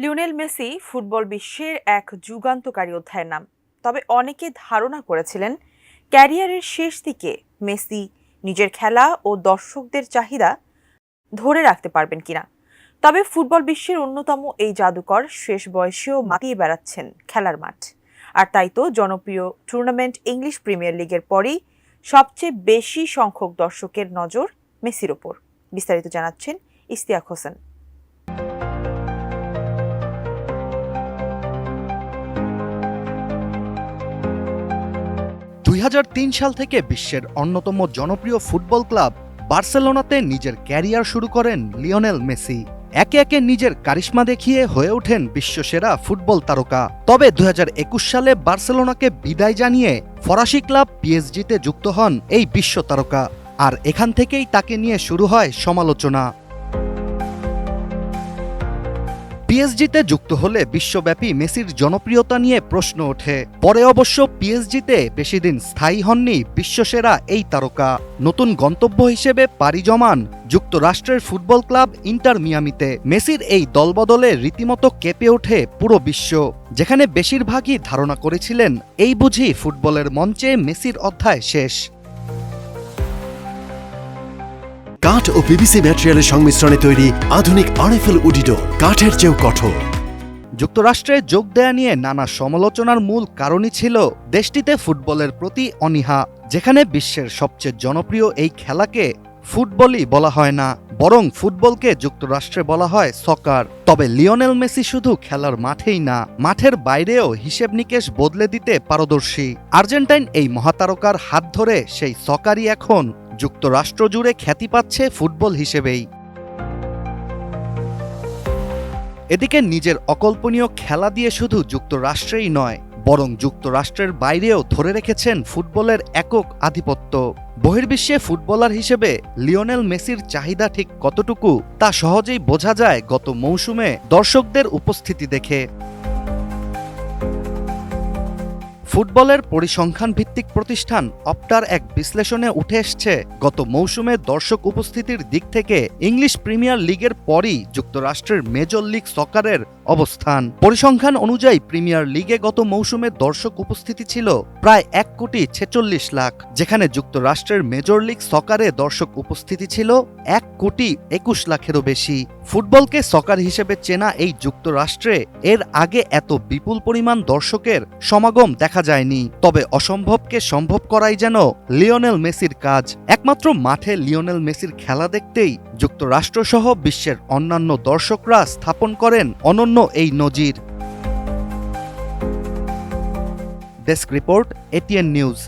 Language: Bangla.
লিওনেল মেসি ফুটবল বিশ্বের এক যুগান্তকারী অধ্যায়ের নাম। তবে অনেকে ধারণা করেছিলেন ক্যারিয়ারের শেষ দিকে মেসি নিজের খেলা ও দর্শকদের চাহিদা ধরে রাখতে পারবেন কিনা। তবে ফুটবল বিশ্বের অন্যতম এই জাদুকর শেষ বয়সেও মাতিয়ে বেড়াচ্ছেন খেলার মাঠ। আর তাই তো জনপ্রিয় টুর্নামেন্ট ইংলিশ প্রিমিয়ার লিগের পরই সবচেয়ে বেশি সংখ্যক দর্শকের নজর মেসির ওপর। বিস্তারিত জানাচ্ছেন ইশতিয়াক হোসেন। ২০০৩ সাল থেকে বিশ্বের অন্যতম জনপ্রিয় ফুটবল ক্লাব বার্সেলোনাতে নিজের ক্যারিয়ার শুরু করেন লিওনেল মেসি। একে একে নিজের কারিশমা দেখিয়ে হয়ে ওঠেন বিশ্বসেরা ফুটবল তারকা। তবে ২০২১ সালে বার্সেলোনাকে বিদায় জানিয়ে ফরাসি ক্লাব পিএসজিতে যুক্ত হন এই বিশ্ব তারকা। আর এখান থেকেই তাকে নিয়ে শুরু হয় সমালোচনা। পিএসজিতে যুক্ত হলে বিশ্বব্যাপী মেসির জনপ্রিয়তা নিয়ে প্রশ্ন ওঠে। পরে অবশ্য পিএসজিতে বেশিদিন স্থায়ী হননি বিশ্বসেরা এই তারকা। নতুন গন্তব্য হিসেবে পাড়ি জমান যুক্তরাষ্ট্রের ফুটবল ক্লাব ইন্টার মিয়ামিতে। মেসির এই দলবদলে রীতিমতো কেঁপে ওঠে পুরো বিশ্ব, যেখানে বেশিরভাগই ধারণা করেছিলেন এই বুঝি ফুটবলের মঞ্চে মেসির অধ্যায় শেষ। কাঠ ও পিভিসি ম্যাটেরিয়ালের সংমিশ্রণে তৈরি আধুনিক আরএফএল উডিডোর, কাঠের চেয়েও কঠোর। যুক্তরাষ্ট্রে যোগ দেয়া নিয়ে নানা সমালোচনার মূল কারণই ছিল দেশটিতে ফুটবলের প্রতি অনীহা, যেখানে বিশ্বের সবচেয়ে জনপ্রিয় এই খেলাকে ফুটবলই বলা হয় না, বরং ফুটবলকে যুক্তরাষ্ট্রে বলা হয় সকার। তবে লিওনেল মেসি শুধু খেলার মাঠেই না, মাঠের বাইরেও হিসেব নিকেশ বদলে দিতে পারদর্শী। আর্জেন্টাইন এই মহাতারকার হাত ধরে সেই সকারই এখন যুক্তরাষ্ট্র জুড়ে খ্যাতি পাচ্ছে ফুটবল হিসেবেই। এদিকে নিজের অকল্পনীয় খেলা দিয়ে শুধু যুক্তরাষ্ট্রেই নয়, বরং যুক্তরাষ্ট্রের বাইরেও ধরে রেখেছেন ফুটবলের একক আধিপত্য। বহির্বিশ্বে ফুটবলার হিসেবে লিওনেল মেসির চাহিদা ঠিক কতটুকু তা সহজেই বোঝা যায় গত মৌসুমে দর্শকদের উপস্থিতি দেখে। ফুটবলের পরিসংখ্যান ভিত্তিক প্রতিষ্ঠান অপটার এক বিশ্লেষণে উঠে এসছে গত মৌসুমে দর্শক উপস্থিতির দিক থেকে ইংলিশ প্রিমিয়ার লিগের পরই যুক্তরাষ্ট্রের মেজর লিগ সকারের অবস্থান। পরিসংখ্যান অনুযায়ী প্রিমিয়ার লিগে গত মৌসুমে দর্শক উপস্থিতি ছিল প্রায় ১,৪৬,০০,০০০, যেখানে যুক্তরাষ্ট্রের মেজর লিগ সকারে দর্শক উপস্থিতি ছিল ১,২১,০০,০০০-এরও বেশি। ফুটবলকে সকার হিসেবে চেনা এই যুক্তরাষ্ট্রে এর আগে এত বিপুল পরিমাণ দর্শকের সমাগম দেখা যায়নি। তবে অসম্ভবকে সম্ভব করাই যেন লিওনেল মেসির কাজ। একমাত্র মাঠে লিওনেল মেসির খেলা দেখতেই যুক্তরাষ্ট্রসহ বিশ্বের অন্যান্য দর্শকরা স্থাপন করেন অনন্য এই নজির। Desk report, ATN news.